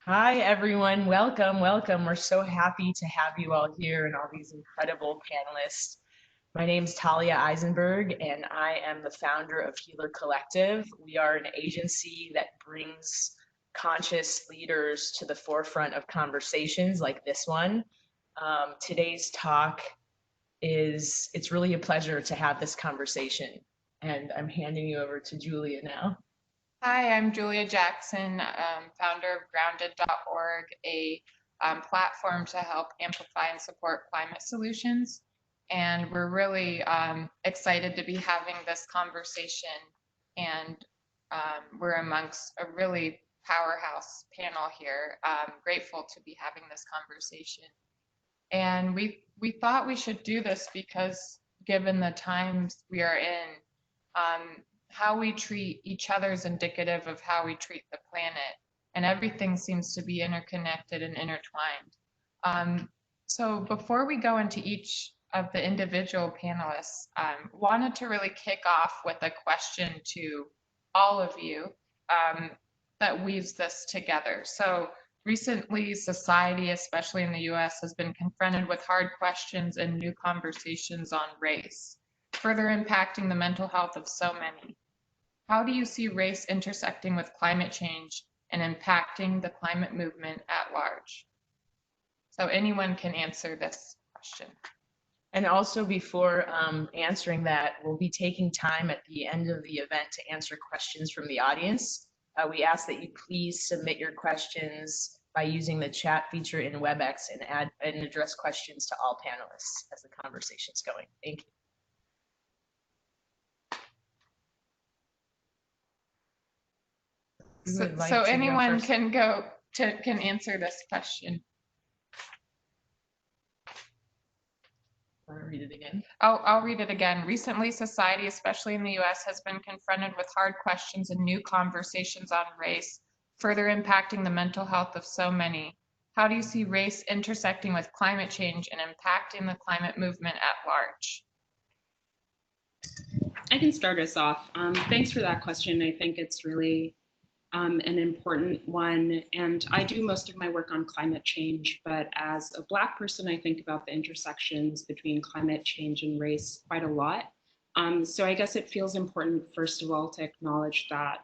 Hi, everyone. Welcome, welcome. We're so happy to have you all here and all these incredible panelists. My name is Talia Eisenberg, and I am the founder of Healer Collective. We are an agency that brings conscious leaders to the forefront of conversations like this one. Today's talk it's really a pleasure to have this conversation. And I'm handing you over to Julia now. Hi, I'm Julia Jackson, founder of grounded.org, a platform to help amplify and support climate solutions. And we're really excited to be having this conversation. And we're amongst a really powerhouse panel here. Grateful to be having this conversation. And we thought we should do this because given the times we are in, how we treat each other is indicative of how we treat the planet, and everything seems to be interconnected and intertwined. So before we go into each of the individual panelists, wanted to really kick off with a question to all of you that weaves this together. So recently, society, especially in the US, has been confronted with hard questions and new conversations on race, further impacting the mental health of so many. How do you see race intersecting with climate change and impacting the climate movement at large? So anyone can answer this question. And also before answering that, we'll be taking time at the end of the event to answer questions from the audience. We ask that you please submit your questions by using the chat feature in WebEx and address questions to all panelists as the conversation's going. Thank you. So anyone can answer this question. Want to read it again? I'll read it again. Recently, society, especially in the US, has been confronted with hard questions and new conversations on race, further impacting the mental health of so many. How do you see race intersecting with climate change and impacting the climate movement at large? I can start us off. Thanks for that question. I think it's really an important one. And I do most of my work on climate change, but as a Black person, I think about the intersections between climate change and race quite a lot. So I guess it feels important, first of all, to acknowledge that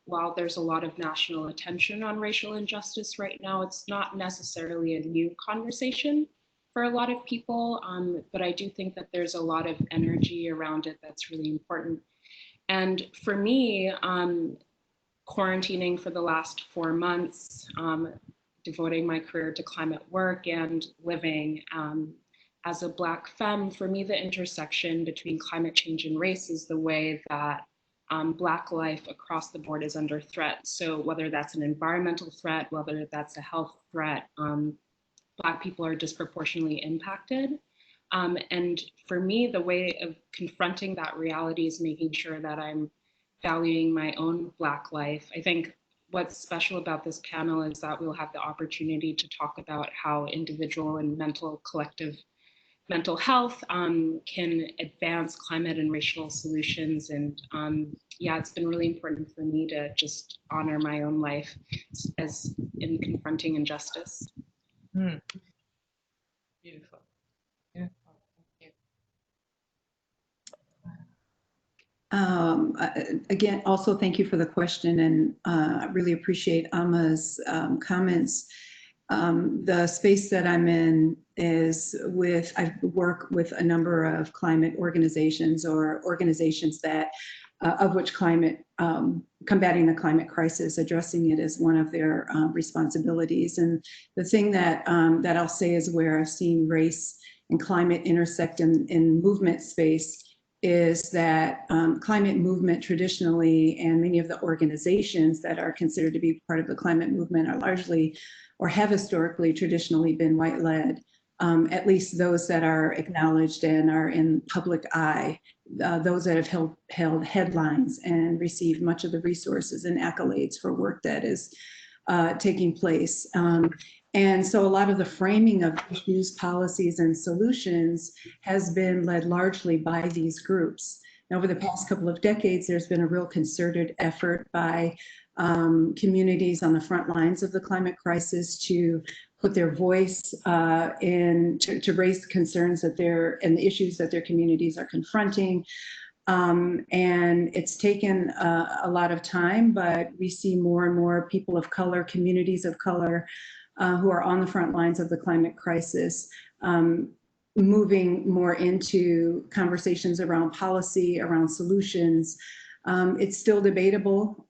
while there's a lot of national attention on racial injustice right now, it's not necessarily a new conversation for a lot of people, but I do think that there's a lot of energy around it that's really important. And for me, quarantining for the last 4 months, devoting my career to climate work and living as a Black femme, for me, the intersection between climate change and race is the way that Black life across the board is under threat. So whether that's an environmental threat, whether that's a health threat, Black people are disproportionately impacted. And for me, the way of confronting that reality is making sure that I'm valuing my own Black life. I think what's special about this panel is that we'll have the opportunity to talk about how individual and collective mental health can advance climate and racial solutions. And yeah, it's been really important for me to just honor my own life as in confronting injustice. Beautiful. Again, also thank you for the question, and I really appreciate Alma's comments. The space that I'm in is I work with a number of climate organizations or organizations that of which combating the climate crisis, addressing it is one of their responsibilities. And the thing that I'll say is where I've seen race and climate intersect in movement space is that climate movement traditionally, and many of the organizations that are considered to be part of the climate movement are largely, or have historically traditionally been white-led, at least those that are acknowledged and are in public eye, those that have held headlines and received much of the resources and accolades for work that is taking place. And so a lot of the framing of issues, policies, and solutions has been led largely by these groups. Now, over the past couple of decades, there's been a real concerted effort by communities on the front lines of the climate crisis to put their voice to raise concerns that and the issues that their communities are confronting. And it's taken a lot of time, but we see more and more people of color, communities of color, who are on the front lines of the climate crisis, moving more into conversations around policy, around solutions. It's still debatable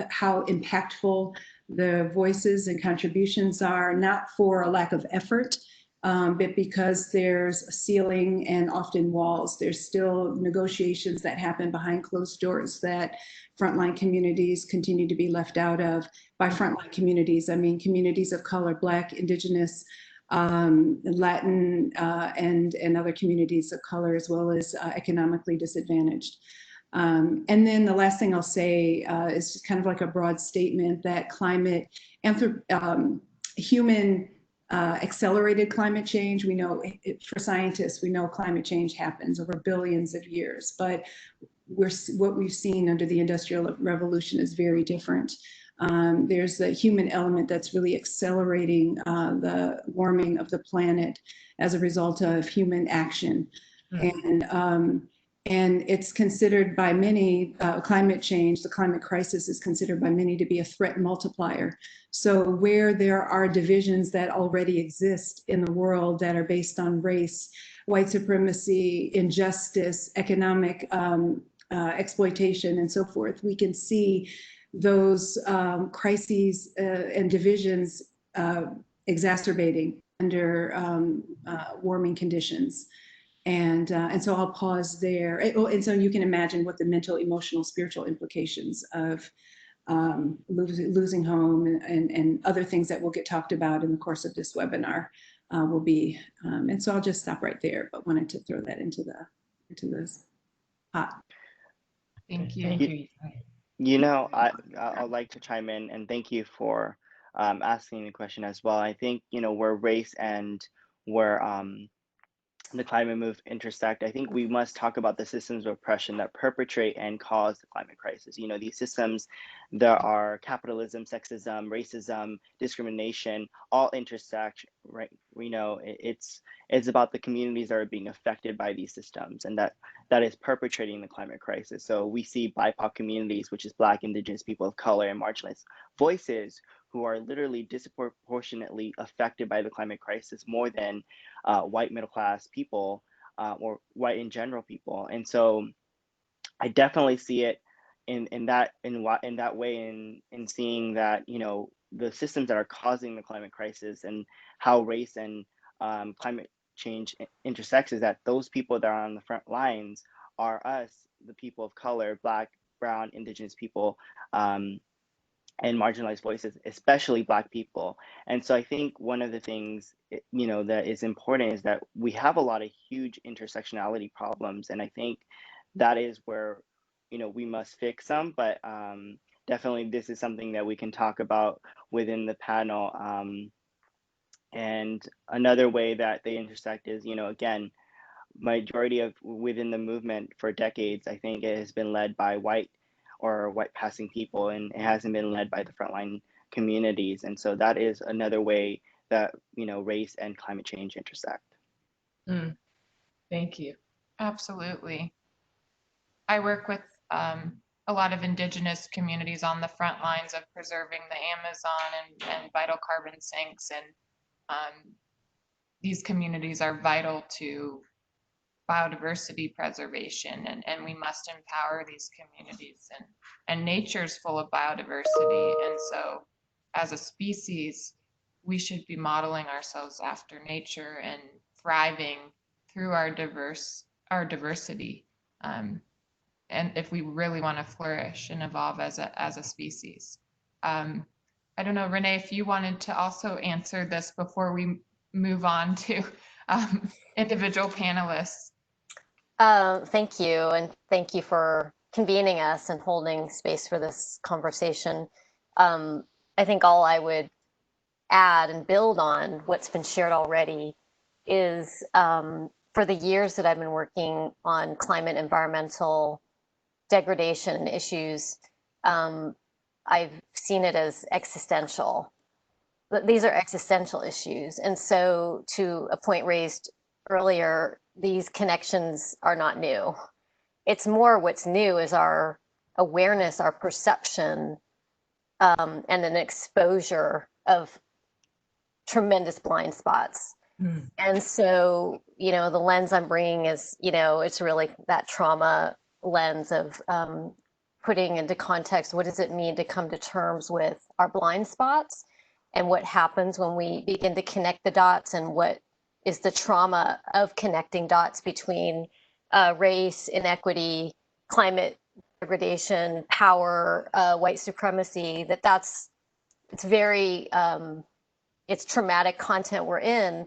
how impactful the voices and contributions are, not for a lack of effort, but because there's a ceiling and often walls. There's still negotiations that happen behind closed doors that frontline communities continue to be left out of. By frontline communities, I mean communities of color, Black, Indigenous, Latin, and other communities of color, as well as economically disadvantaged. And then the last thing I'll say is just kind of like a broad statement that human accelerated climate change, we know for scientists, we know climate change happens over billions of years, but what we've seen under the Industrial Revolution is very different. There's the human element that's really accelerating the warming of the planet as a result of human action. And it's considered by many, climate change, the climate crisis is considered by many to be a threat multiplier. So where there are divisions that already exist in the world that are based on race, white supremacy, injustice, economic exploitation, and so forth, we can see those crises and divisions exacerbating under warming conditions. And so I'll pause there. And so you can imagine what the mental, emotional, spiritual implications of losing home and other things that will get talked about in the course of this webinar will be. And so I'll just stop right there, but wanted to throw that into this pot. Thank you. Thank you. You know, I'd like to chime in and thank you for asking the question as well. I think, you know, where race and where the climate move intersect, I think we must talk about the systems of oppression that perpetrate and cause the climate crisis. You know, these systems, there are capitalism, sexism, racism, discrimination, all intersect, right? We know it's about the communities that are being affected by these systems, and that is perpetrating the climate crisis. So we see BIPOC communities, which is Black, Indigenous, people of color, and marginalized voices, who are literally disproportionately affected by the climate crisis more than white middle class people or white in general people. And so I definitely see it in that way in seeing that, you know, the systems that are causing the climate crisis and how race and climate change intersects is that those people that are on the front lines are us, the people of color, Black, brown, Indigenous people, and marginalized voices, especially Black people. And so I think one of the things, you know, that is important is that we have a lot of huge intersectionality problems. And I think that is where, you know, we must fix some, but definitely this is something that we can talk about within the panel. And another way that they intersect is, you know, again, majority of within the movement for decades, I think it has been led by white passing people, and it hasn't been led by the frontline communities. And so that is another way that, you know, race and climate change intersect. Thank you. Absolutely. I work with a lot of Indigenous communities on the front lines of preserving the Amazon and vital carbon sinks. And these communities are vital to biodiversity preservation, and we must empower these communities, and nature's full of biodiversity. And so as a species, we should be modeling ourselves after nature and thriving through our diversity. And if we really want to flourish and evolve as a species. I don't know, Renee, if you wanted to also answer this before we move on to individual panelists. Thank you, and thank you for convening us and holding space for this conversation. I think all I would add and build on what's been shared already is for the years that I've been working on climate environmental degradation issues, I've seen it as existential. These are existential issues. And so to a point raised earlier, these connections are not new. It's more what's new is our awareness, our perception, and an exposure of tremendous blind spots. And so, the lens I'm bringing is, it's really that trauma lens of putting into context, what does it mean to come to terms with our blind spots and what happens when we begin to connect the dots, and what is the trauma of connecting dots between race, inequity, climate degradation, power, white supremacy, it's very, it's traumatic content we're in.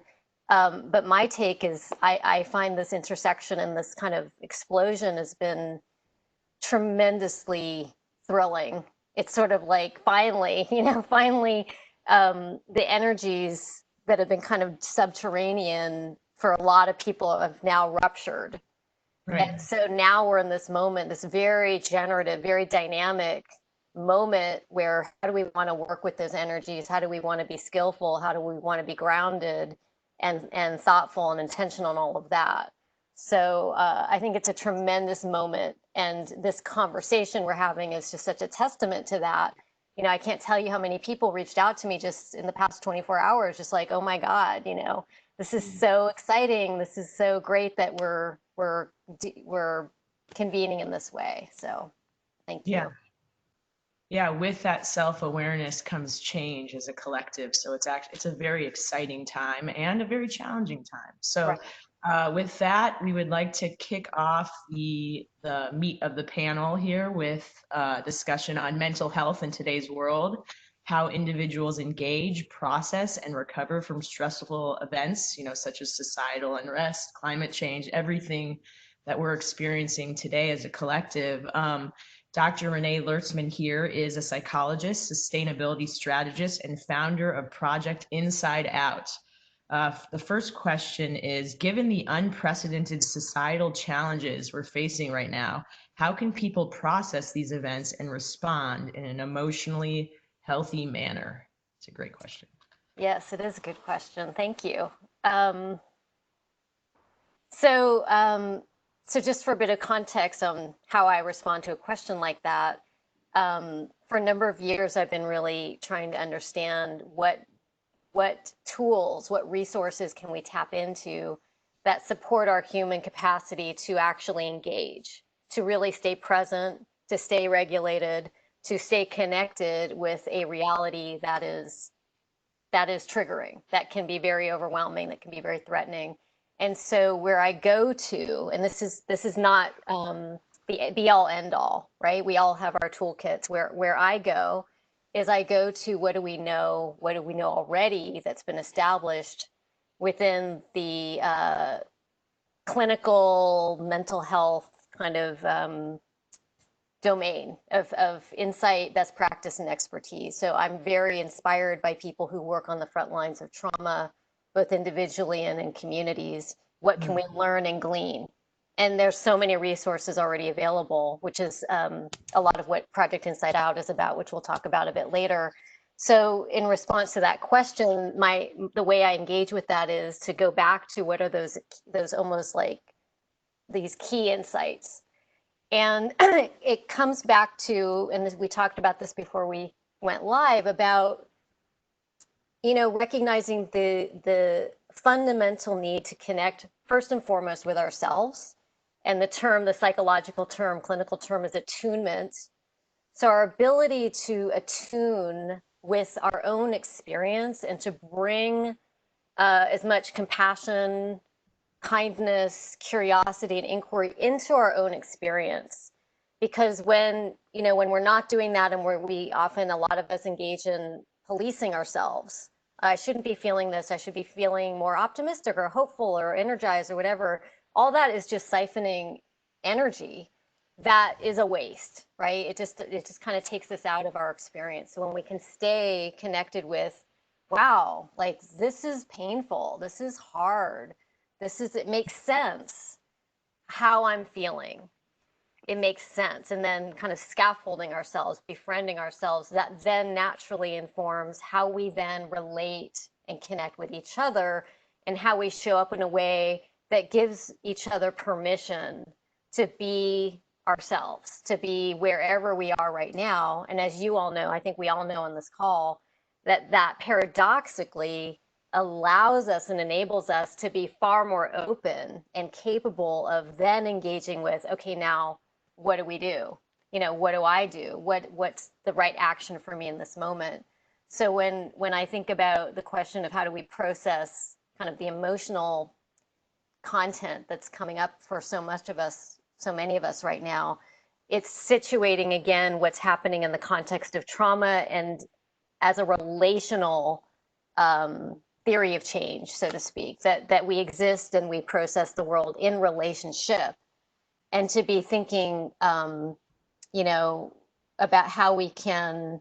But my take is I find this intersection and this kind of explosion has been tremendously thrilling. It's sort of like finally, the energies that have been kind of subterranean for a lot of people have now ruptured. Right. And so now we're in this moment, this very generative, very dynamic moment where how do we want to work with those energies? How do we want to be skillful? How do we want to be grounded and thoughtful and intentional and all of that? So I think it's a tremendous moment. And this conversation we're having is just such a testament to that. I can't tell you how many people reached out to me just in the past 24 hours, just like, oh my God, this is so exciting. This is so great that we're convening in this way. So thank you. Yeah, with that self-awareness comes change as a collective. So it's a very exciting time and a very challenging time. So with that, we would like to kick off the meat of the panel here with discussion on mental health in today's world, how individuals engage, process, and recover from stressful events, such as societal unrest, climate change, everything that we're experiencing today as a collective. Dr. Renee Lertzman here is a psychologist, sustainability strategist, and founder of Project Inside Out. The first question is, given the unprecedented societal challenges we're facing right now, how can people process these events and respond in an emotionally healthy manner? It's a great question. Yes, it is a good question. Thank you. So just for a bit of context on how I respond to a question like that, for a number of years, I've been really trying to understand what tools, what resources can we tap into that support our human capacity to actually engage, to really stay present, to stay regulated, to stay connected with a reality that is triggering, that can be very overwhelming, that can be very threatening. And so where I go to, and this is not the be all end all, right? We all have our toolkits. Where I go is I go to what do we know already that's been established within the clinical mental health kind of domain of insight, best practice, and expertise. So I'm very inspired by people who work on the front lines of trauma, both individually and in communities. What can we learn and glean? And there's so many resources already available, which is a lot of what Project Inside Out is about, which we'll talk about a bit later. So in response to that question, the way I engage with that is to go back to what are those almost like these key insights. And it comes back to, and we talked about this before we went live, about recognizing the fundamental need to connect first and foremost with ourselves. And the psychological term, clinical term is attunement. So our ability to attune with our own experience and to bring as much compassion, kindness, curiosity, and inquiry into our own experience. Because when we're not doing that, and a lot of us engage in policing ourselves. I shouldn't be feeling this. I should be feeling more optimistic or hopeful or energized or whatever. All that is just siphoning energy. That is a waste, right? It just kind of takes us out of our experience. So when we can stay connected with, wow, like this is painful. This is hard. It makes sense how I'm feeling. it makes sense. And then kind of scaffolding ourselves, befriending ourselves, that then naturally informs how we then relate and connect with each other, and how we show up in a way that gives each other permission to be ourselves, to be wherever we are right now. And as you all know, I think we all know on this call, that paradoxically allows us and enables us to be far more open and capable of then engaging with, okay, now what do we do? You know, what do I do? What's the right action for me in this moment? So when I think about the question of how do we process kind of the emotional content that's coming up for so many of us right now, it's situating again what's happening in the context of trauma and as a relational theory of change, so to speak, that we exist and we process the world in relationship, and to be thinking, you know, about how we can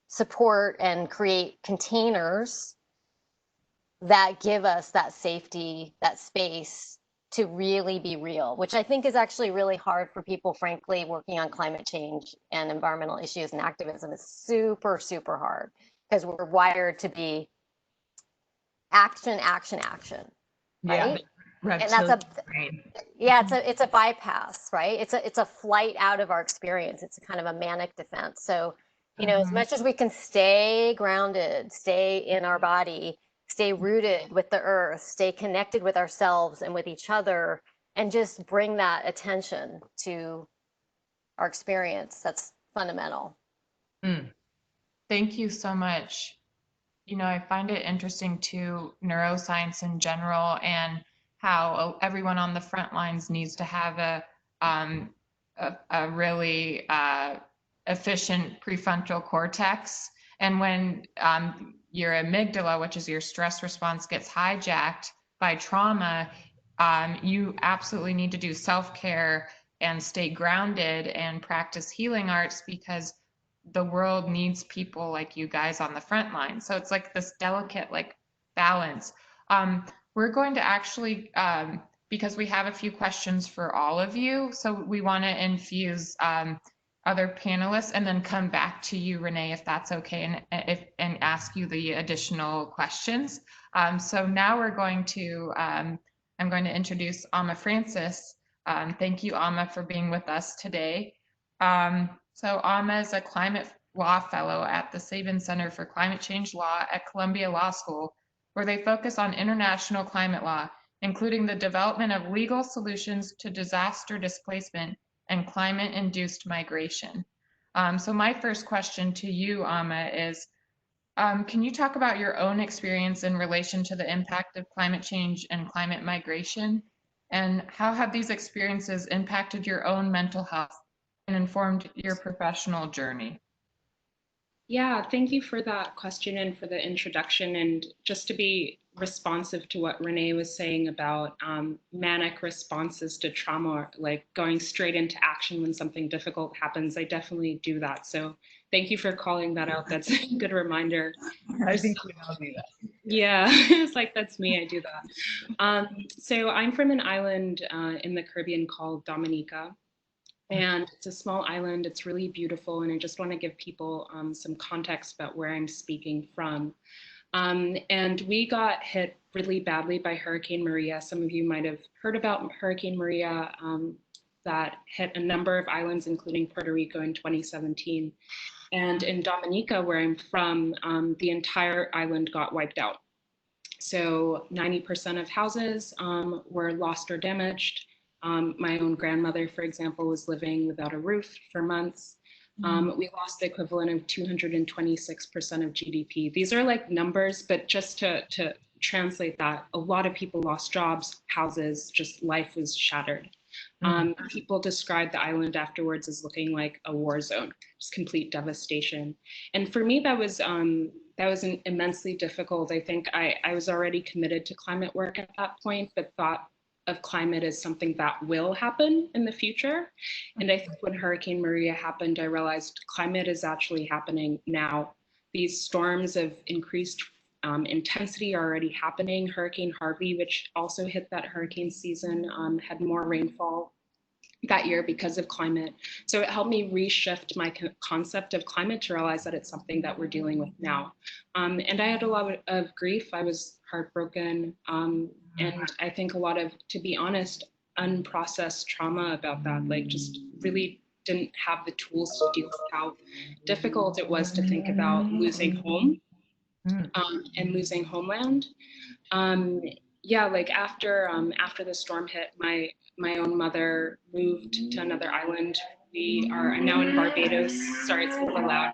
support and create containers that give us that safety, that space to really be real, which I think is actually really hard for people, frankly, working on climate change and environmental issues and activism. Is super, super hard because we're wired to be action, action, action, right? Yeah, And that's a brain. yeah, it's a bypass, right? It's a flight out of our experience. It's a kind of a manic defense. So, you know, as much as we can stay grounded, stay in our body, stay rooted with the earth, stay connected with ourselves and with each other, and just bring that attention to our experience, that's fundamental. Thank you so much. You know, I find it interesting too, neuroscience in general, and how everyone on the front lines needs to have a really efficient prefrontal cortex. And when your amygdala, which is your stress response, gets hijacked by trauma, you absolutely need to do self-care and stay grounded and practice healing arts, because the world needs people like you guys on the front line. So it's like this delicate like balance. We're going to actually, because we have a few questions for all of you, so we want to infuse other panelists and then come back to you, Renee, if that's okay, and ask you the additional questions. So now we're going to, I'm going to introduce Alma Francis. Thank you, Alma, for being with us today. So Alma is a climate law fellow at the Sabin Center for Climate Change Law at Columbia Law School, where they focus on international climate law, including the development of legal solutions to disaster displacement and climate-induced migration. So my first question to you, Alma, is can you talk about your own experience in relation to the impact of climate change and climate migration? And how have these experiences impacted your own mental health and informed your professional journey? Yeah, thank you for that question and for the introduction. And just to be responsive to what Renee was saying about manic responses to trauma, like going straight into action when something difficult happens, I definitely do that. So thank you for calling that out. That's a good reminder. I think we all do that. Yeah, it's like, that's me, I do that. So I'm from an island in the Caribbean called Dominica. And it's a small island, it's really beautiful, and I just want to give people some context about where I'm speaking from. And we got hit really badly by Hurricane Maria. Some of you might have heard about Hurricane Maria that hit a number of islands, including Puerto Rico in 2017. And in Dominica, where I'm from, the entire island got wiped out. So 90% of houses were lost or damaged. My own grandmother, for example, was living without a roof for months. We lost the equivalent of 226% of GDP. These are like numbers, but just to translate that, a lot of people lost jobs, houses, just life was shattered. People described the island afterwards as looking like a war zone, just complete devastation. And for me, that was immensely difficult. I think I was already committed to climate work at that point, but thought of climate as something that will happen in the future. And I think when Hurricane Maria happened, I realized climate is actually happening now. These storms of increased intensity are already happening. Hurricane Harvey, which also hit that hurricane season, had more rainfall that year because of climate. So it helped me reshift my concept of climate to realize that it's something that we're dealing with now. And I had a lot of grief. I was heartbroken. And I think a lot of, to be honest, unprocessed trauma about that, like just really didn't have the tools to deal with how difficult it was to think about losing home and losing homeland. Yeah, like after the storm hit, my own mother moved to another island. I'm now in Barbados. Sorry, it's a little loud.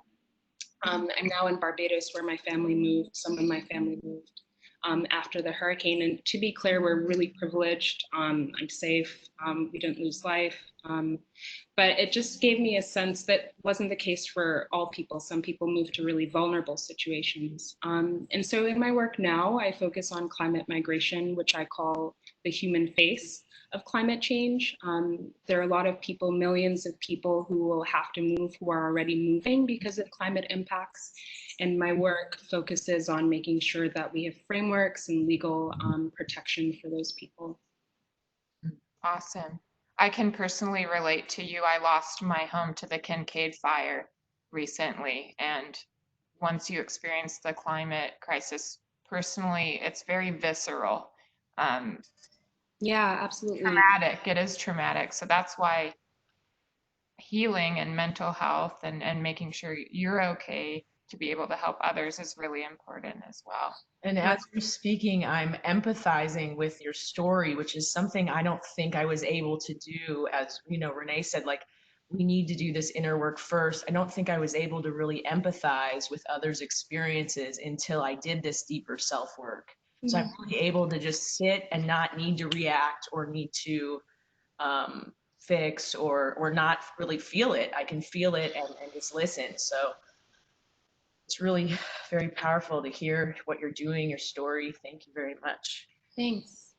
I'm now in Barbados where my family moved. Some of my family moved after the hurricane. And to be clear, we're really privileged. I'm safe. We didn't lose life. But it just gave me a sense that wasn't the case for all people. Some people move to really vulnerable situations. And so in my work now, I focus on climate migration, which I call the human face of climate change. There are a lot of people, millions of people who will have to move, who are already moving because of climate impacts. And my work focuses on making sure that we have frameworks and legal protection for those people. Awesome. I can personally relate to you. I lost my home to the Kincaid fire recently. And once you experience the climate crisis personally, it's very visceral. Yeah, absolutely. Traumatic. It is traumatic. So that's why healing and mental health and making sure you're okay to be able to help others is really important as well. And as you're speaking, I'm empathizing with your story, which is something I don't think I was able to do. As you know, Renee said, like, we need to do this inner work first. I don't think I was able to really empathize with others' experiences until I did this deeper self work. So I'm really able to just sit and not need to react or need to fix or not really feel it. I can feel it and just listen. So it's really very powerful to hear what you're doing, your story. Thank you very much. Thanks.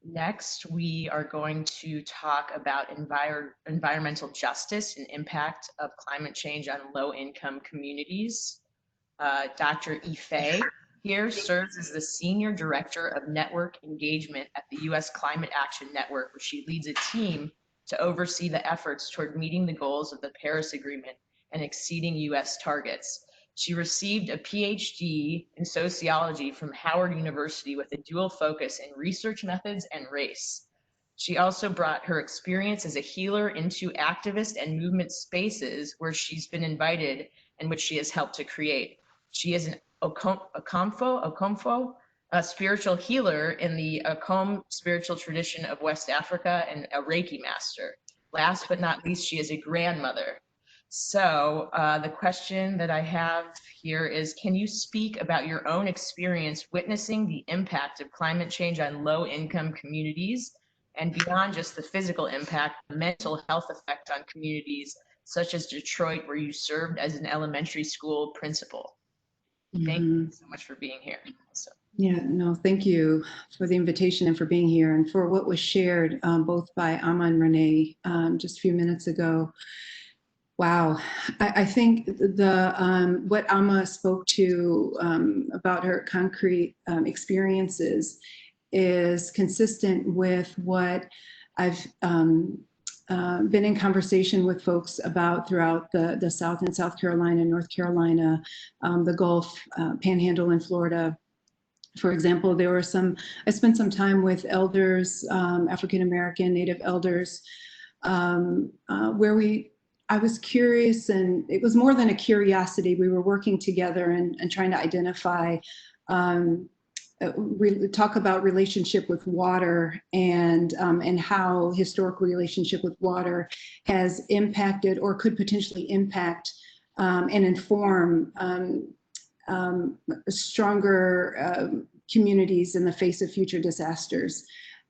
Next, we are going to talk about environmental justice and impact of climate change on low-income communities. Dr. Ife here serves as the Senior Director of Network Engagement at the U.S. Climate Action Network, where she leads a team to oversee the efforts toward meeting the goals of the Paris Agreement and exceeding U.S. targets. She received a PhD in sociology from Howard University with a dual focus in research methods and race. She also brought her experience as a healer into activist and movement spaces where she's been invited and which she has helped to create. She is an Okomfo, a spiritual healer in the Akom spiritual tradition of West Africa and a Reiki master. Last but not least, she is a grandmother. So the question that I have here is, can you speak about your own experience witnessing the impact of climate change on low-income communities and beyond just the physical impact, the mental health effect on communities such as Detroit, where you served as an elementary school principal? Thank you so much for being here. So. Yeah, no, thank you for the invitation and for being here and for what was shared both by Alma and Renee just a few minutes ago. Wow, I think what Alma spoke to about her concrete experiences is consistent with what I've been in conversation with folks about throughout the South and South Carolina, North Carolina, the Gulf, Panhandle in Florida. For example, I spent some time with elders, African-American, Native elders, where I was curious, and it was more than a curiosity. We were working together and trying to identify, talk about relationship with water and how historical relationship with water has impacted or could potentially impact and inform stronger communities in the face of future disasters.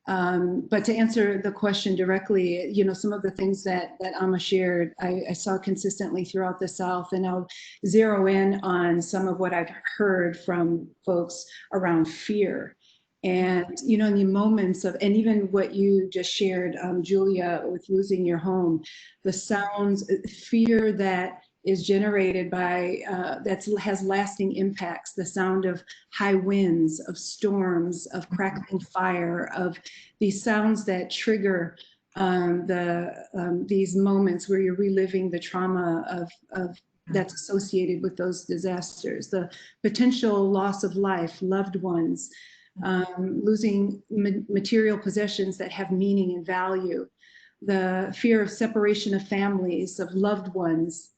But to answer the question directly, you know, some of the things that Alma shared, I saw consistently throughout the South, and I'll zero in on some of what I've heard from folks around fear. And, you know, in the moments of, and even what you just shared, Julia, with losing your home, the sounds, fear that is generated by, that has lasting impacts. The sound of high winds, of storms, of crackling fire, of these sounds that trigger these moments where you're reliving the trauma of that's associated with those disasters, the potential loss of life, loved ones, losing material possessions that have meaning and value, the fear of separation of families, of loved ones,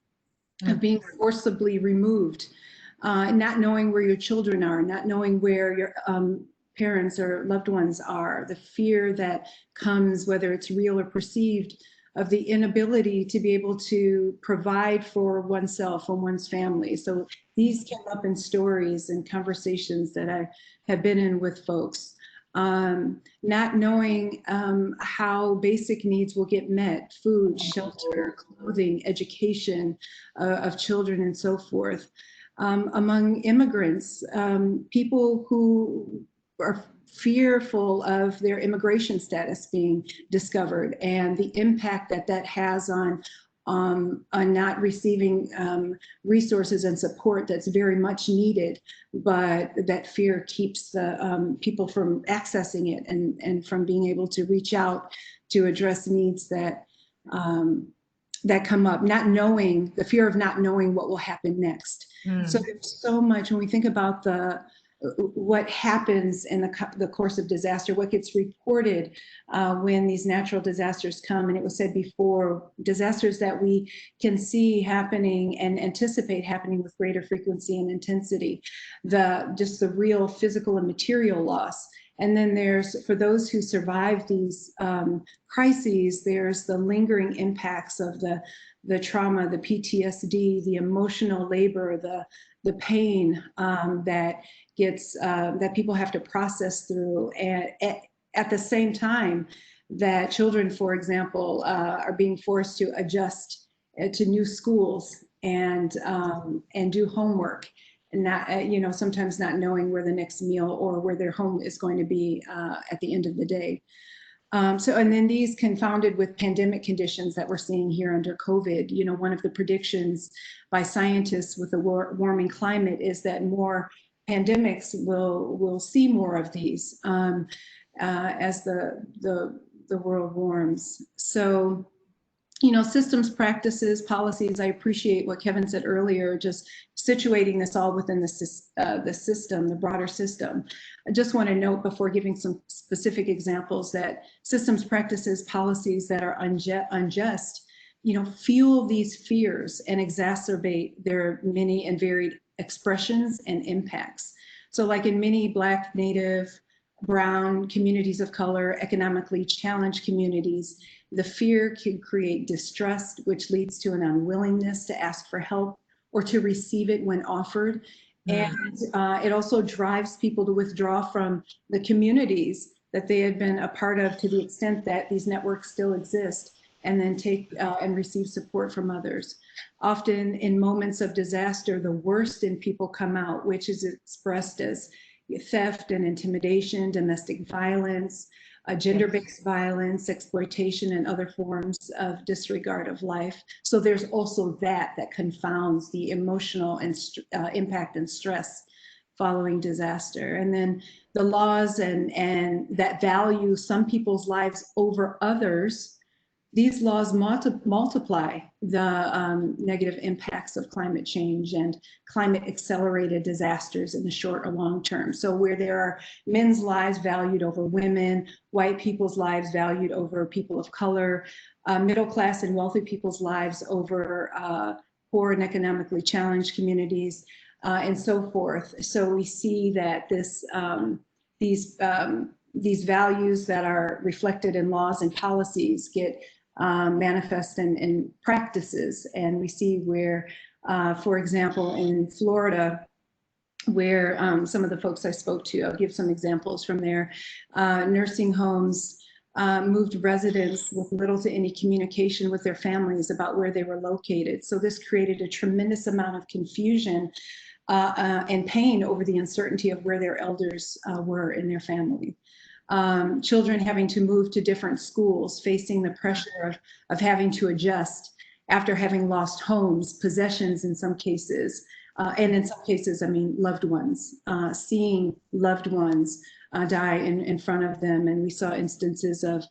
of being forcibly removed, not knowing where your children are, not knowing where your parents or loved ones are, the fear that comes, whether it's real or perceived, of the inability to be able to provide for oneself and one's family. So these came up in stories and conversations that I have been in with folks. Not knowing how basic needs will get met, food, shelter, clothing, education of children, and so forth. Among immigrants, people who are fearful of their immigration status being discovered and the impact that that has on not receiving resources and support that's very much needed, but that fear keeps the people from accessing it and from being able to reach out to address needs that that come up, not knowing, the fear of not knowing what will happen next. So there's so much when we think about what happens in the course of disaster, what gets reported when these natural disasters come. And it was said before, disasters that we can see happening and anticipate happening with greater frequency and intensity, just the real physical and material loss. And then there's, for those who survive these crises, there's the lingering impacts of the trauma, the PTSD, the emotional labor, the pain that gets that people have to process through, and at the same time that children, for example, are being forced to adjust to new schools and do homework, and not sometimes not knowing where the next meal or where their home is going to be at the end of the day. And then these confounded with pandemic conditions that we're seeing here under COVID. One of the predictions by scientists with the warming climate is that more pandemics will see more of these as the world warms. So, systems, practices, policies. I appreciate what Kevin said earlier, just situating this all within the system, the broader system. I just want to note before giving some specific examples that systems, practices, policies that are unjust, fuel these fears and exacerbate their many and varied expressions and impacts. So like in many Black, Native, Brown communities of color, economically challenged communities, the fear can create distrust, which leads to an unwillingness to ask for help or to receive it when offered. And it also drives people to withdraw from the communities that they had been a part of, to the extent that these networks still exist, and then take and receive support from others. Often in moments of disaster, the worst in people come out, which is expressed as theft and intimidation, domestic violence, gender-based violence, exploitation, and other forms of disregard of life. So there's also that confounds the emotional and impact and stress following disaster. And then the laws and that value some people's lives over others, these laws multiply the negative impacts of climate change and climate accelerated disasters in the short or long term. So where there are men's lives valued over women, white people's lives valued over people of color, middle class and wealthy people's lives over poor and economically challenged communities, and so forth. So we see that these values that are reflected in laws and policies get manifest in practices. And we see where, for example, in Florida, where some of the folks I spoke to, I'll give some examples from there, nursing homes moved residents with little to any communication with their families about where they were located. So this created a tremendous amount of confusion and pain over the uncertainty of where their elders were in their family. Children having to move to different schools, facing the pressure of having to adjust. after having lost homes, possessions in some cases, and in some cases, I mean, loved ones, seeing loved ones die in front of them. And we saw instances of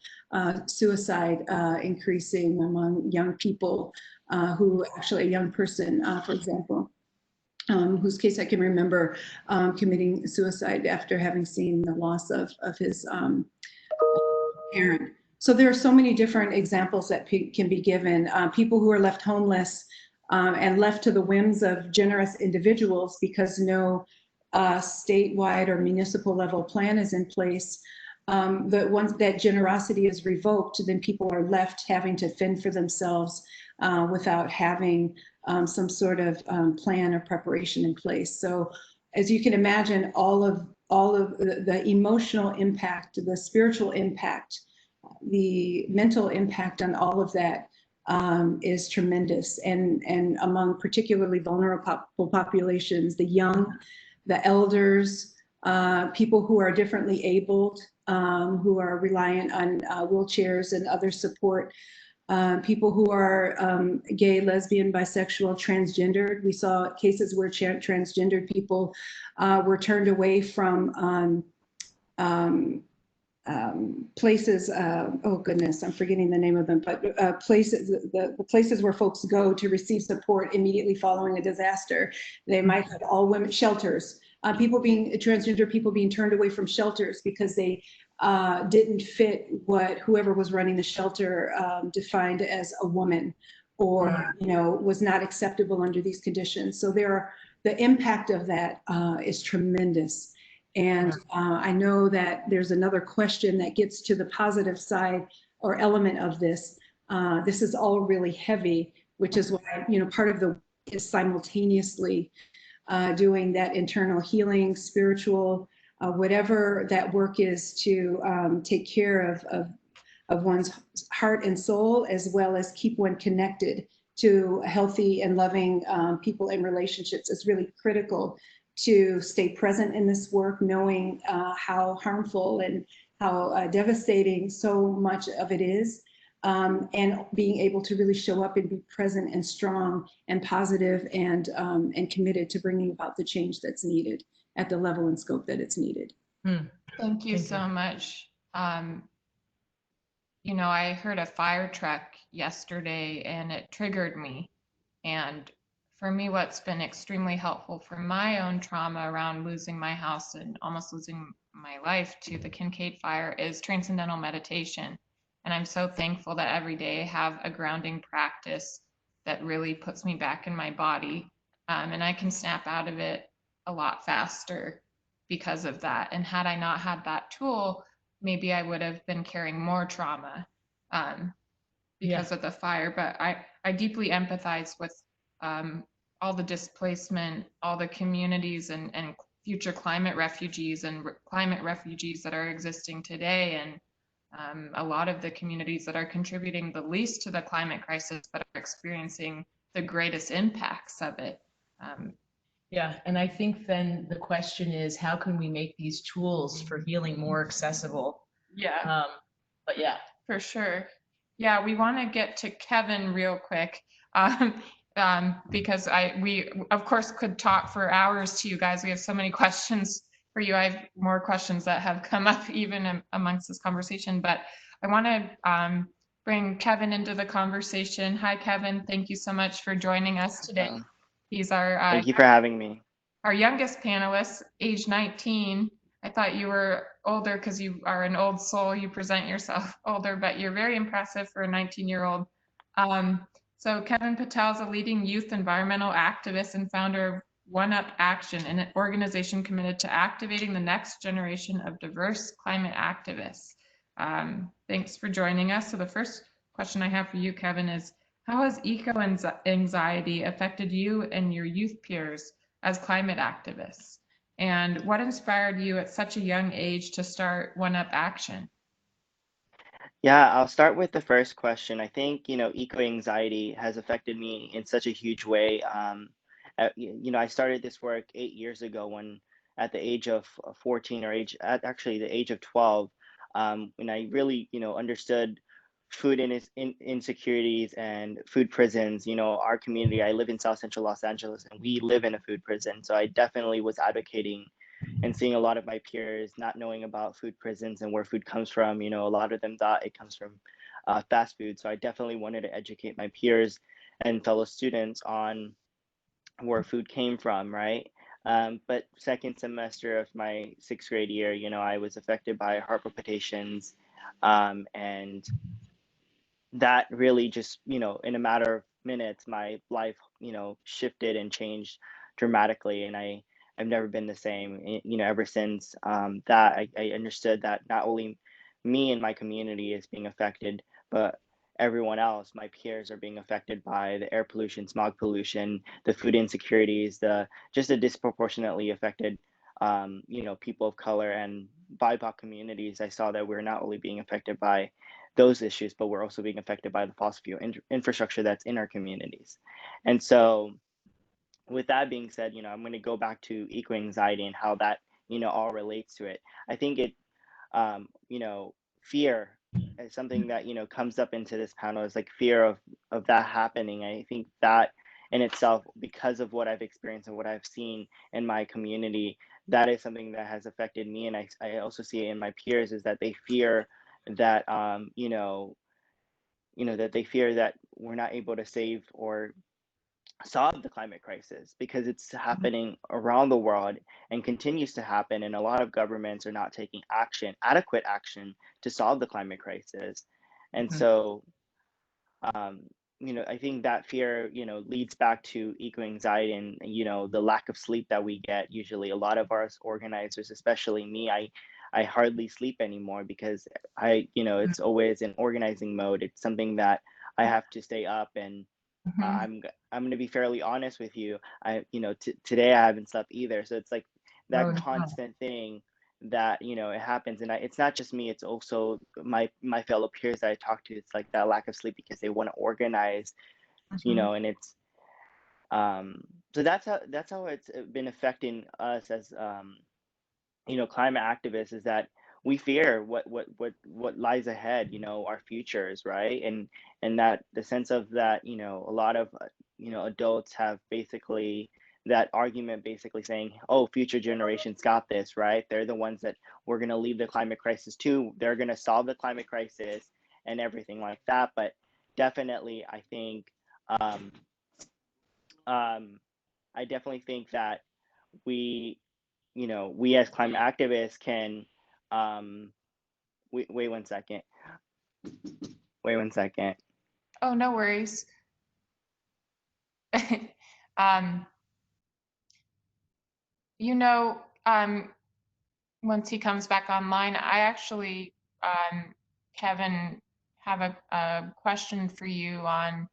suicide increasing among young people who actually, a young person, for example, whose case I can remember committing suicide after having seen the loss of his parent. So there are so many different examples that can be given. People who are left homeless and left to the whims of generous individuals because no statewide or municipal level plan is in place. Once that generosity is revoked, then people are left having to fend for themselves without having some sort of plan or preparation in place. So as you can imagine, all of the emotional impact, the spiritual impact, the mental impact on all of that is tremendous. And among particularly vulnerable populations, the young, the elders, people who are differently abled, who are reliant on wheelchairs and other support, people who are gay, lesbian, bisexual, transgendered. We saw cases where transgendered people were turned away from places, oh goodness, I'm forgetting the name of them, but places, the places where folks go to receive support immediately following a disaster. They might have all women shelters, transgender people being turned away from shelters because they didn't fit what whoever was running the shelter defined as a woman, or was not acceptable under these conditions. So the impact of that is tremendous. And I know that there's another question that gets to the positive side or element of this. This is all really heavy, which is why, part of the is simultaneously doing that internal healing, spiritual, whatever that work is to take care of one's heart and soul, as well as keep one connected to healthy and loving people and relationships is really critical to stay present in this work, knowing how harmful and how devastating so much of it is, and being able to really show up and be present and strong and positive and committed to bringing about the change that's needed at the level and scope that it's needed. Thank you so much. I heard a fire truck yesterday and it triggered me. And for me, what's been extremely helpful for my own trauma around losing my house and almost losing my life to the Kincaid fire is transcendental meditation. And I'm so thankful that every day I have a grounding practice that really puts me back in my body. And I can snap out of it a lot faster because of that. And had I not had that tool, maybe I would have been carrying more trauma because of the fire. But I deeply empathize with all the displacement, all the communities and future climate refugees and climate refugees that are existing today, and a lot of the communities that are contributing the least to the climate crisis but are experiencing the greatest impacts of it. Yeah, and I think then the question is, how can we make these tools for healing more accessible? Yeah. But yeah. For sure. Yeah, we want to get to Kevin real quick. Because we of course could talk for hours to you guys. We have so many questions for you. I have more questions that have come up even amongst this conversation, but I want to bring Kevin into the conversation. Hi, Kevin. Thank you so much for joining us today. He's our thank you for having me. Our youngest panelist, age 19. I thought you were older because you are an old soul. You present yourself older, but you're very impressive for a 19-year-old. So Kevin Patel is a leading youth environmental activist and founder of One Up Action, an organization committed to activating the next generation of diverse climate activists. Thanks for joining us. So the first question I have for you, Kevin, is how has eco-anxiety affected you and your youth peers as climate activists? And what inspired you at such a young age to start One Up Action? Yeah, I'll start with the first question. I think, eco-anxiety has affected me in such a huge way. I started this work 8 years ago when at the age of 14 or at actually the age of 12, when I really, understood food insecurities and food prisons. You know, our community, I live in South Central Los Angeles, and we live in a food prison. So I definitely was advocating and seeing a lot of my peers not knowing about food prisons and where food comes from. You know, a lot of them thought it comes from fast food. So I definitely wanted to educate my peers and fellow students on where food came from, right? But second semester of my sixth grade year, you know, I was affected by heart palpitations, and that really just, you know, in a matter of minutes, my life, you know, shifted and changed dramatically, and I've never been the same, you know, ever since. That I understood that not only me and my community is being affected, but everyone else, my peers, are being affected by the air pollution, smog pollution, the food insecurities, the just a disproportionately affected, you know, people of color and BIPOC communities. I saw that we're not only being affected by those issues, but we're also being affected by the fossil fuel infrastructure that's in our communities. And so, with that being said, you know, I'm going to go back to eco anxiety and how that, you know, all relates to it. I think it, you know, fear is something that, you know, comes up into this panel, is like fear of that happening. I think that in itself, because of what I've experienced and what I've seen in my community, that is something that has affected me. And I also see it in my peers, is that they fear that, that they fear that we're not able to save or solve the climate crisis because it's happening around the world and continues to happen, and a lot of governments are not taking adequate action to solve the climate crisis. And so, um, you know, I think that fear, you know, leads back to eco anxiety and, you know, the lack of sleep that we get. Usually a lot of us organizers, especially me, I hardly sleep anymore because you know, it's always in organizing mode. It's something that I have to stay up, and I'm going to be fairly honest with you. You know, today I haven't slept either. So it's like that constant thing that, you know, it happens. And it's not just me, it's also my fellow peers that I talk to. It's like that lack of sleep because they want to organize, you know, and it's, so that's how it's been affecting us as, you know, climate activists, is that we fear what lies ahead, you know, our futures, right? And that the sense of that, you know, a lot of, you know, adults have basically that argument, basically saying, oh, future generations got this, right? They're the ones that we're going to leave the climate crisis to. They're going to solve the climate crisis and everything like that. But definitely, I think, um, I definitely think that we, you know, we as climate activists can, wait 1 second. Wait 1 second. Oh, no worries. um, you know, once he comes back online, I actually, Kevin, have a question for you on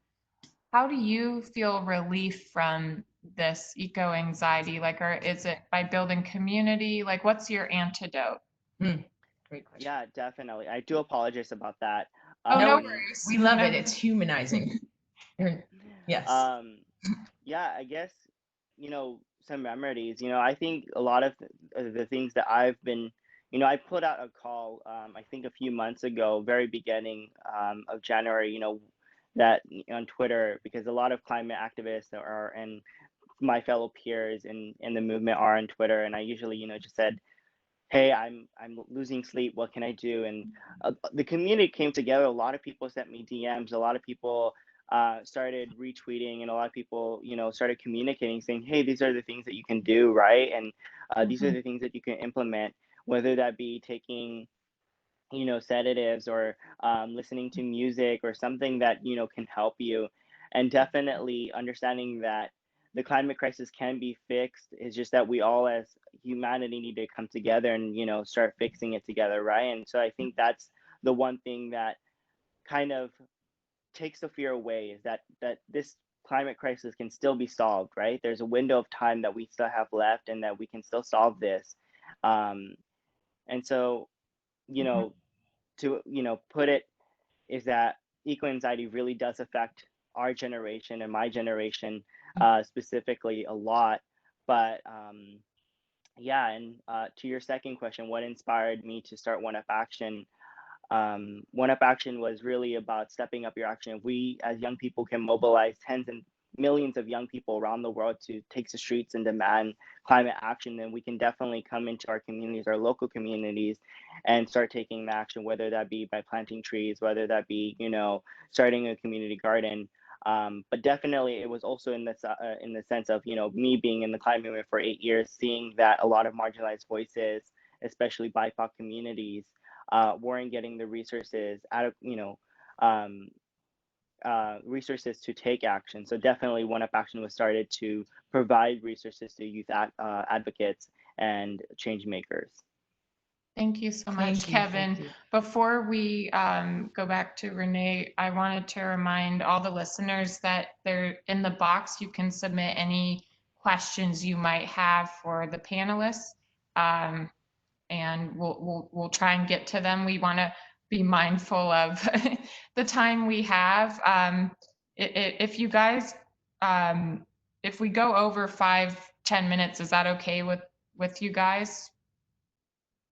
how do you feel relief from this eco anxiety? Like, or is it by building community? Like, what's your antidote? Great question. Yeah, definitely. I do apologize about that. Oh, no No, worries. we love it. It's humanizing. Yes. Yeah, I guess, you know, some remedies. You know, I think a lot of the things that I've been, you know, I put out a call, I think a few months ago, very beginning, of January, you know, that on Twitter, because a lot of climate activists are, and my fellow peers in the movement are on Twitter, and I usually, you know, just said, hey, I'm losing sleep, what can I do? And the community came together. A lot of people sent me DMs, a lot of people started retweeting, and a lot of people, you know, started communicating, saying, hey, these are the things that you can do, right? And these are the things that you can implement, whether that be taking, you know, sedatives, or listening to music, or something that, you know, can help you. And definitely understanding that the climate crisis can be fixed. It's just that we all as humanity need to come together and, you know, start fixing it together, right? And so I think that's the one thing that kind of takes the fear away, is that this climate crisis can still be solved, right? There's a window of time that we still have left, and that we can still solve this. And so, you know, to, you know, put it, is that eco anxiety really does affect our generation and my generation, specifically, a lot. But yeah, and to your second question, what inspired me to start One Up Action? One Up Action was really about stepping up your action. If we as young people can mobilize tens and millions of young people around the world to take to streets and demand climate action, then we can definitely come into our communities, our local communities, and start taking the action, whether that be by planting trees, whether that be, starting a community garden. But definitely it was also in the sense of, me being in the climate movement for 8 years, seeing that a lot of marginalized voices, especially BIPOC communities, weren't getting the resources um, resources to take action. So definitely One Up Action was started to provide resources to youth advocates and change makers. Thank you so much, Thank you, Kevin. thank you. Before we go back to Renee, I wanted to remind all the listeners that they're in the box. You can submit any questions you might have for the panelists, and we'll try and get to them. We want to be mindful of the time we have. If you guys, if we go over 5-10 minutes, is that okay with you guys?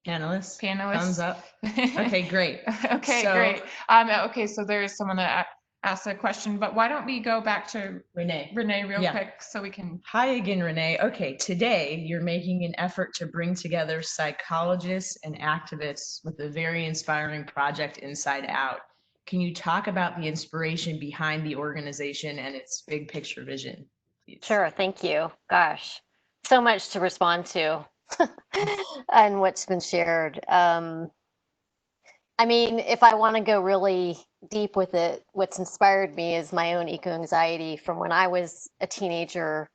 Panelists? Panelists? Thumbs up. Okay, great. Okay, So- great. Okay, so there is someone that asked a question, but why don't we go back to Renee. Renee real Yeah. quick so we can. Hi again, Renee. Okay, today you're making an effort to bring together psychologists and activists with a very inspiring project, Inside Out. Can you talk about the inspiration behind the organization and its big picture vision, please? Sure, thank you. Gosh, so much to respond to and what's been shared. I mean, if I want to go really deep with it, what's inspired me is my own eco-anxiety from when I was a teenager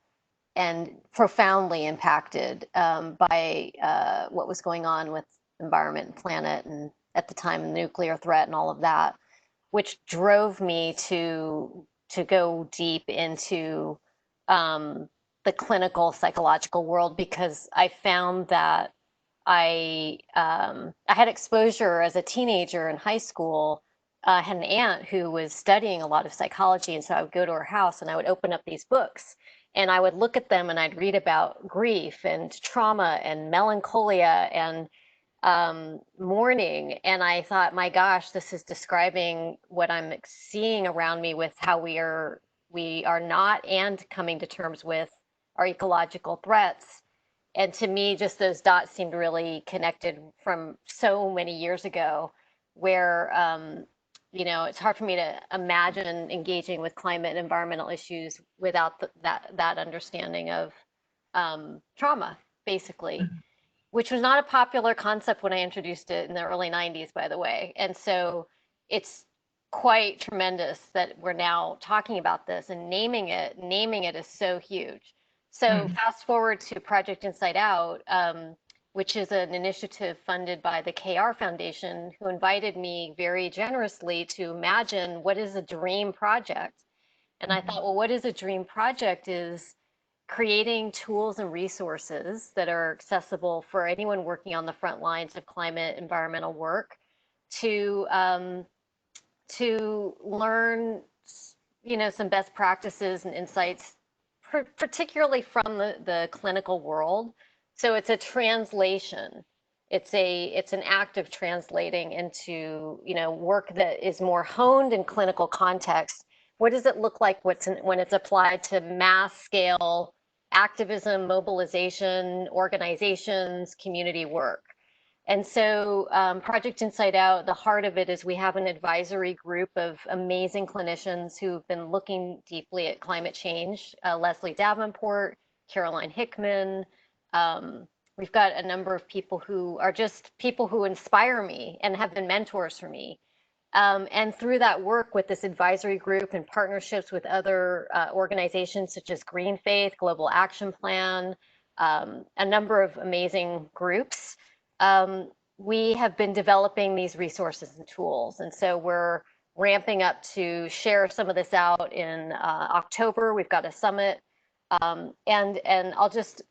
and profoundly impacted by what was going on with environment and planet, and at the time, the nuclear threat and all of that, which drove me to go deep into the clinical psychological world, because I found that I had exposure as a teenager in high school. I had an aunt who was studying a lot of psychology, and so I would go to her house and I would open up these books and I would look at them and I'd read about grief and trauma and melancholia and mourning. And I thought, my gosh, this is describing what I'm seeing around me with how we are not and coming to terms with our ecological threats. And to me, just those dots seemed really connected from so many years ago, where it's hard for me to imagine engaging with climate and environmental issues without that understanding of trauma, basically, which was not a popular concept when I introduced it in the early 90s, by the way. And so it's quite tremendous that we're now talking about this and naming it. Naming it is so huge. So fast forward to Project Inside Out, which is an initiative funded by the KR Foundation, who invited me very generously to imagine what is a dream project. And I thought, well, what is a dream project is creating tools and resources that are accessible for anyone working on the front lines of climate environmental work to learn, some best practices and insights, particularly from the clinical world. So it's a translation. It's an act of translating into, work that is more honed in clinical context. What does it look like when it's applied to mass scale activism, mobilization, organizations, community work? And so Project Inside Out, the heart of it is we have an advisory group of amazing clinicians who've been looking deeply at climate change. Leslie Davenport, Caroline Hickman. We've got a number of people who are just people who inspire me and have been mentors for me. And through that work with this advisory group and partnerships with other organizations such as Green Faith, Global Action Plan, a number of amazing groups, we have been developing these resources and tools. And so we're ramping up to share some of this out in October. We've got a summit. And I'll just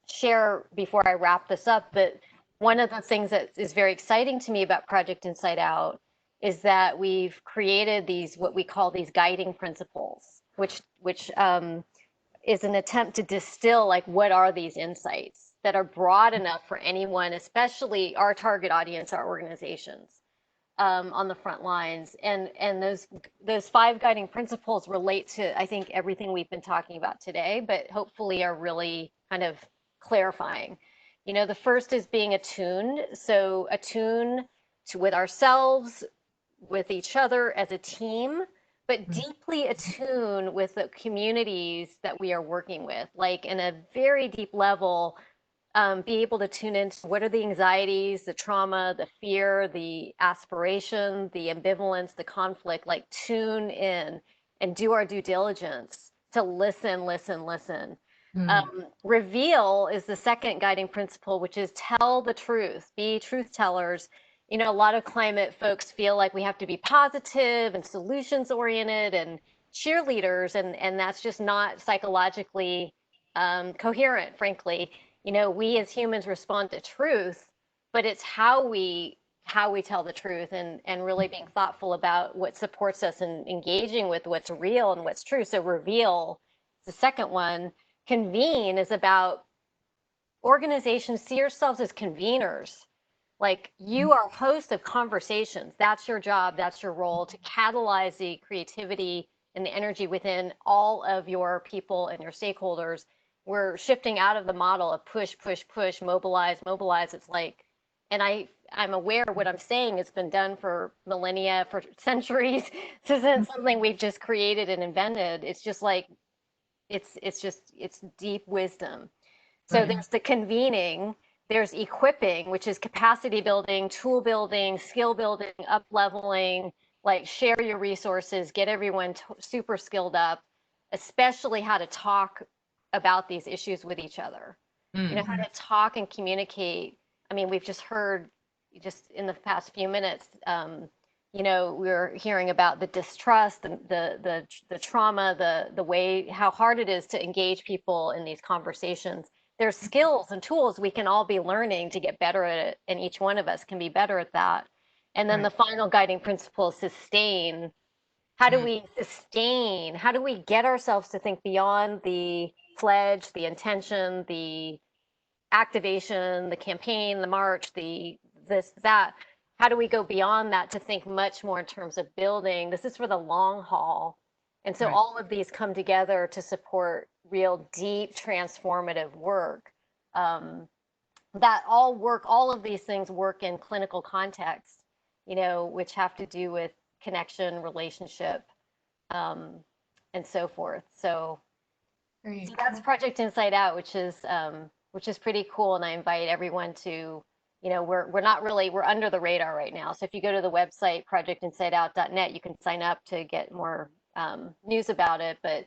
share before I wrap this up that one of the things that is very exciting to me about Project Inside Out is that we've created these, what we call these guiding principles, which is an attempt to distill, like, what are these insights that are broad enough for anyone, especially our target audience, our organizations on the front lines. And those 5 guiding principles relate to, I think, everything we've been talking about today, but hopefully are really kind of clarifying. You know, the first is being attuned. So attune to with ourselves, with each other as a team, but deeply attune with the communities that we are working with, like in a very deep level, be able to tune into what are the anxieties, the trauma, the fear, the aspiration, the ambivalence, the conflict, like tune in and do our due diligence to listen, listen, listen. Reveal is the second guiding principle, which is tell the truth, be truth tellers. You know, a lot of climate folks feel like we have to be positive and solutions oriented and cheerleaders, and that's just not psychologically coherent, frankly. You know, we as humans respond to truth, but it's how we tell the truth and really being thoughtful about what supports us and engaging with what's real and what's true. So reveal is the second one. Convene is about organizations, see yourselves as conveners. Like you are host of conversations. That's your job. That's your role, to catalyze the creativity and the energy within all of your people and your stakeholders. We're shifting out of the model of push, push, push, mobilize, mobilize. It's like, and I'm aware what I'm saying has been done for millennia, for centuries. This isn't something we've just created and invented. It's just like, it's deep wisdom. So there's the convening, there's equipping, which is capacity building, tool building, skill building, up leveling, like share your resources, get everyone super skilled up, especially how to talk about these issues with each other. You know, how to talk and communicate. I mean, we've just heard just in the past few minutes, you know, we're hearing about the distrust, the trauma, the way, how hard it is to engage people in these conversations. There's skills and tools we can all be learning to get better at it, and each one of us can be better at that. And then the final guiding principle is sustain. How do we sustain? How do we get ourselves to think beyond the pledge, the intention, the activation, the campaign, the march, the this, that? How do we go beyond that to think much more in terms of building? This is for the long haul. And so all of these come together to support real deep transformative work. That all of these things work in clinical context, you know, which have to do with connection, relationship, and so forth. So that's Project Inside Out, which is pretty cool. And I invite everyone to, you know, we're under the radar right now. So if you go to the website, projectinsideout.net, you can sign up to get more news about it. But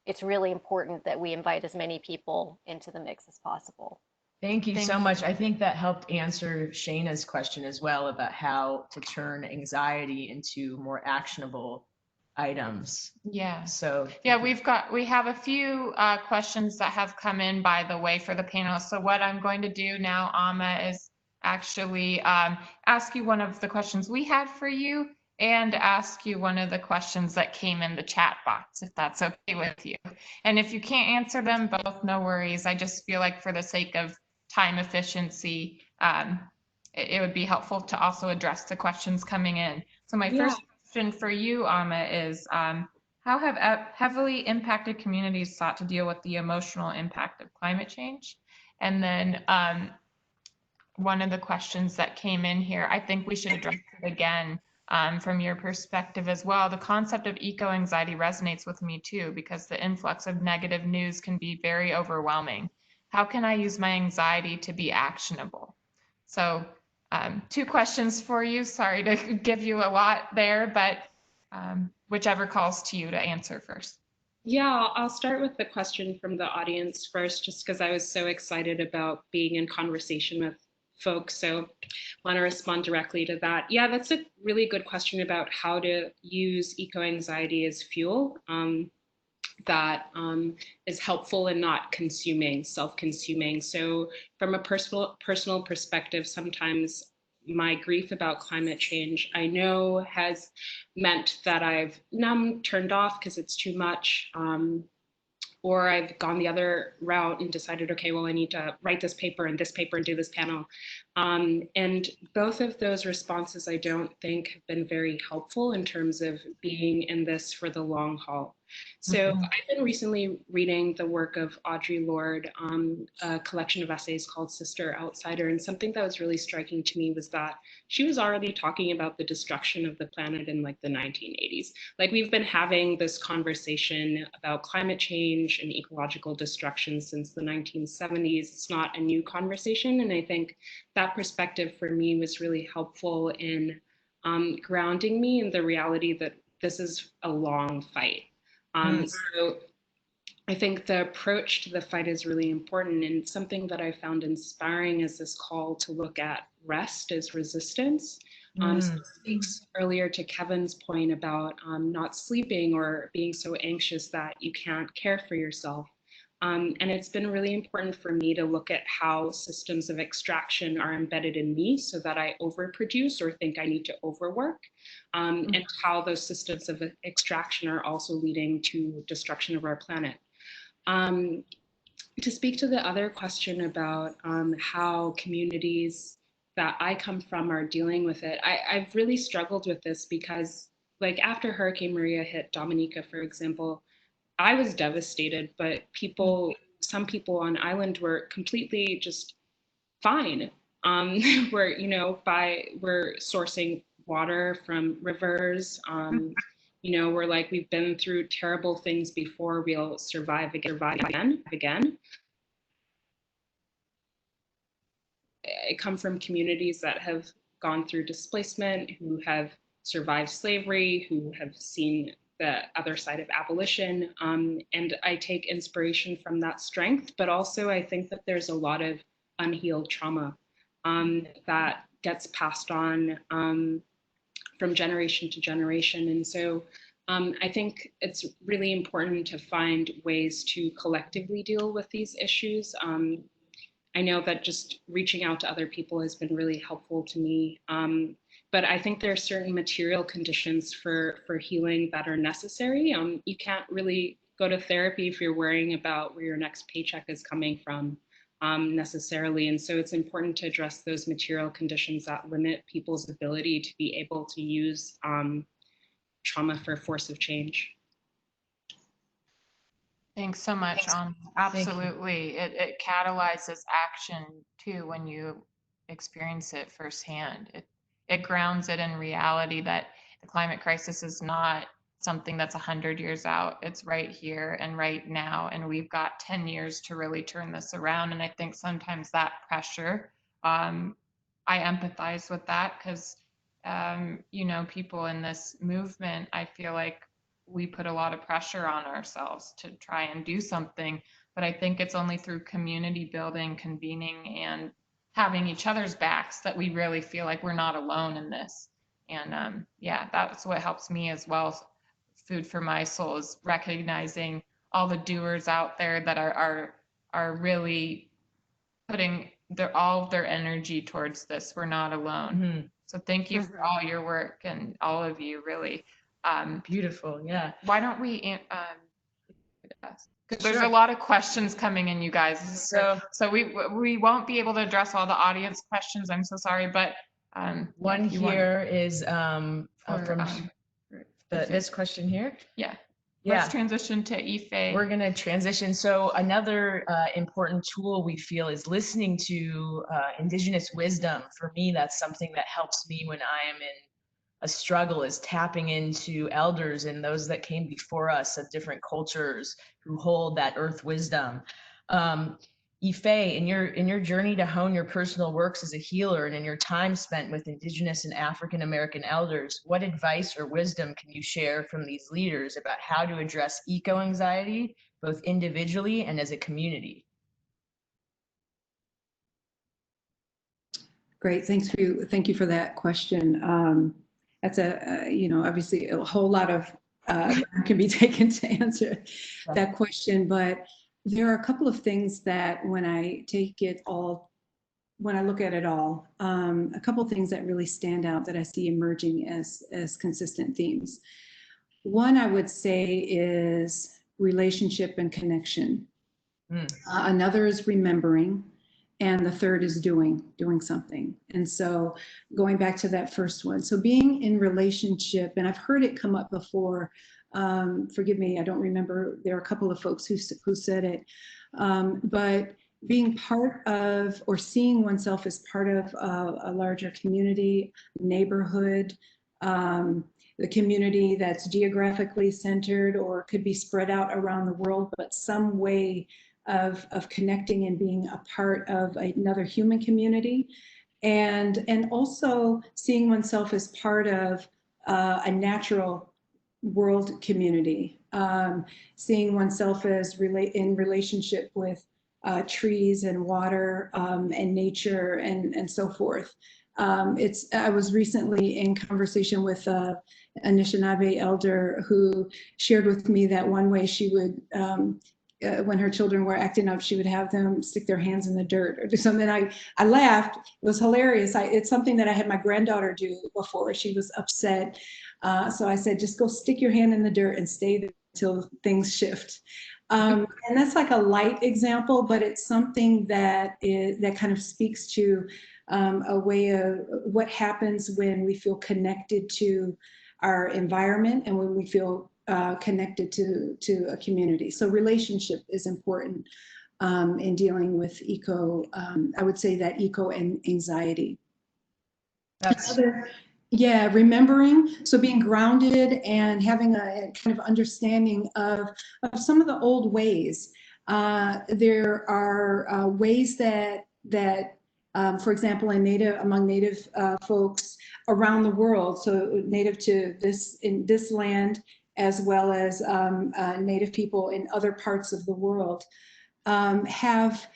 it's really important that we invite as many people into the mix as possible. Thank you so much. I think that helped answer Shayna's question as well about how to turn anxiety into more actionable items. Yeah. So yeah, we have a few questions that have come in, by the way, for the panelists. So what I'm going to do now, Alma, is actually ask you one of the questions we had for you and ask you one of the questions that came in the chat box, if that's okay with you. And if you can't answer them both, no worries. I just feel like for the sake of time efficiency, it would be helpful to also address the questions coming in. So my first question for you, Alma, is how have heavily impacted communities sought to deal with the emotional impact of climate change? And then one of the questions that came in here, I think we should address it again from your perspective as well. The concept of eco-anxiety resonates with me too, because the influx of negative news can be very overwhelming. How can I use my anxiety to be actionable? So 2 questions for you. Sorry to give you a lot there, but whichever calls to you to answer first. Yeah, I'll start with the question from the audience first, just because I was so excited about being in conversation with folks. So I want to respond directly to that. Yeah, that's a really good question about how to use eco-anxiety as fuel that is helpful and not consuming, self-consuming. So from a personal perspective, sometimes my grief about climate change, I know, has meant that I've turned off because it's too much. or I've gone the other route and decided, okay, well, I need to write this paper and do this panel. And both of those responses, I don't think have been very helpful in terms of being in this for the long haul. So I've been recently reading the work of Audre Lorde, a collection of essays called Sister Outsider. And something that was really striking to me was that she was already talking about the destruction of the planet in like the 1980s. Like we've been having this conversation about climate change and ecological destruction since the 1970s. It's not a new conversation. And I think that perspective for me was really helpful in grounding me in the reality that this is a long fight. So I think the approach to the fight is really important, and something that I found inspiring is this call to look at rest as resistance. So it speaks earlier to Kevin's point about not sleeping or being so anxious that you can't care for yourself. And it's been really important for me to look at how systems of extraction are embedded in me so that I overproduce or think I need to overwork, and how those systems of extraction are also leading to destruction of our planet. To speak to the other question about how communities that I come from are dealing with it, I've really struggled with this because, like, after Hurricane Maria hit Dominica, for example, I was devastated, but some people on island were completely just fine. We're, we're sourcing water from rivers. We're like, we've been through terrible things before, we'll survive again. I come from communities that have gone through displacement, who have survived slavery, who have seen the other side of abolition. And I take inspiration from that strength, but also I think that there's a lot of unhealed trauma that gets passed on from generation to generation. And so I think it's really important to find ways to collectively deal with these issues. I know that just reaching out to other people has been really helpful to me. But I think there are certain material conditions for healing that are necessary. You can't really go to therapy if you're worrying about where your next paycheck is coming from necessarily. And so it's important to address those material conditions that limit people's ability to be able to use trauma for force of change. Thanks so much. Absolutely. It catalyzes action too when you experience it firsthand. It grounds it in reality that the climate crisis is not something that's 100 years out. It's right here and right now. And we've got 10 years to really turn this around. And I think sometimes that pressure, I empathize with that because, people in this movement, I feel like we put a lot of pressure on ourselves to try and do something. But I think it's only through community building, convening, and having each other's backs that we really feel like we're not alone in this. And that's what helps me as well. Food for my soul is recognizing all the doers out there that are really putting all of their energy towards this. We're not alone. So thank you for all your work and all of you, really. Beautiful. Yeah. Why don't we because there's a lot of questions coming in, you guys. So we won't be able to address all the audience questions. I'm so sorry, but one here is from this question here. Yeah. Let's transition to Ife. We're going to transition. So another important tool we feel is listening to Indigenous wisdom. For me, that's something that helps me when I am in a struggle, is tapping into elders and those that came before us of different cultures who hold that earth wisdom. Ife, in your journey to hone your personal works as a healer and in your time spent with Indigenous and African American elders, what advice or wisdom can you share from these leaders about how to address eco-anxiety, both individually and as a community? Great, thank you for that question. That's obviously a whole lot of can be taken to answer that question, but there are a couple of things that when I look at it all, a couple of things that really stand out that I see emerging as consistent themes. One, I would say, is relationship, and connection. Mm. Another is remembering. And the third is doing something. And so going back to that first one, so being in relationship, and I've heard it come up before, forgive me, I don't remember, there are a couple of folks who said it, but being part of or seeing oneself as part of a larger community, neighborhood, the community that's geographically centered or could be spread out around the world, but some way of connecting and being a part of another human community, and also seeing oneself as part of a natural world community, seeing oneself as in relationship with trees and water and nature and so forth. I was recently in conversation with a Anishinaabe elder who shared with me that one way she would when her children were acting up, she would have them stick their hands in the dirt or do something. I laughed. It was hilarious. It's something that I had my granddaughter do before. She was upset. So I said, just go stick your hand in the dirt and stay there until things shift. And that's like a light example, but it's something that kind of speaks to a way of what happens when we feel connected to our environment and when we feel connected to a community. So relationship is important in dealing with I would say that eco and anxiety. Yeah, remembering, so being grounded and having a kind of understanding of some of the old ways. There are ways that for example, among Native folks around the world, so Native to in this land, as well as Native people in other parts of the world, have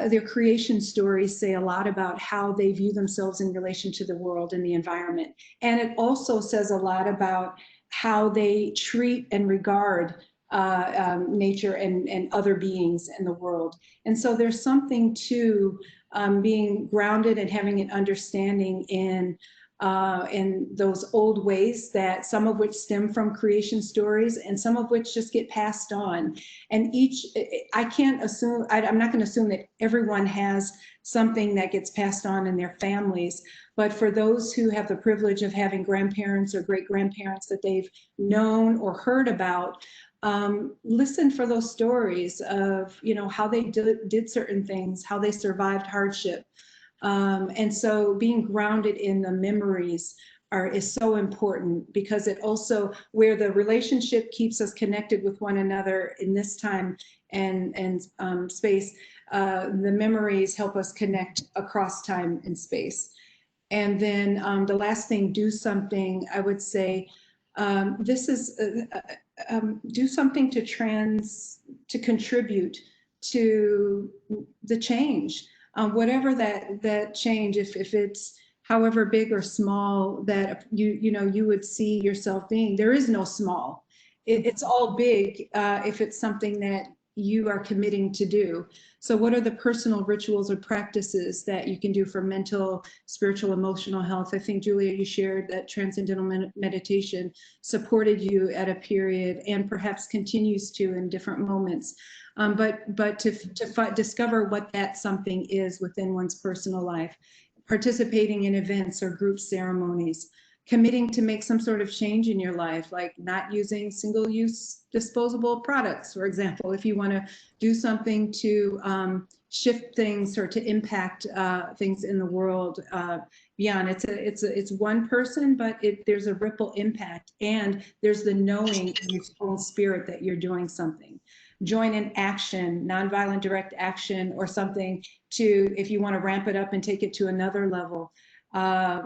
their creation stories say a lot about how they view themselves in relation to the world and the environment. And it also says a lot about how they treat and regard nature and other beings in the world. And so there's something to being grounded and having an understanding in those old ways, that some of which stem from creation stories and some of which just get passed on. And I can't assume, I'm not going to assume that everyone has something that gets passed on in their families, but for those who have the privilege of having grandparents or great-grandparents that they've known or heard about, listen for those stories of, how they did certain things, how they survived hardship. And so being grounded in the memories is so important, because it also, where the relationship keeps us connected with one another in this time and space, the memories help us connect across time and space. And then the last thing, do something, I would say, this is do something to contribute to the change. Whatever that change, if it's however big or small that you would see yourself being. There is no small. It's all big if it's something that you are committing to do. So what are the personal rituals or practices that you can do for mental, spiritual, emotional health? I think, Julia, you shared that transcendental meditation supported you at a period and perhaps continues to in different moments. But to discover what that something is within one's personal life, participating in events or group ceremonies, committing to make some sort of change in your life, like not using single-use disposable products, for example, if you want to do something to shift things or to impact things in the world beyond. It's one person, but there's a ripple impact, and there's the knowing in your own spirit that you're doing something. Join in action, nonviolent direct action, or something if you want to ramp it up and take it to another level.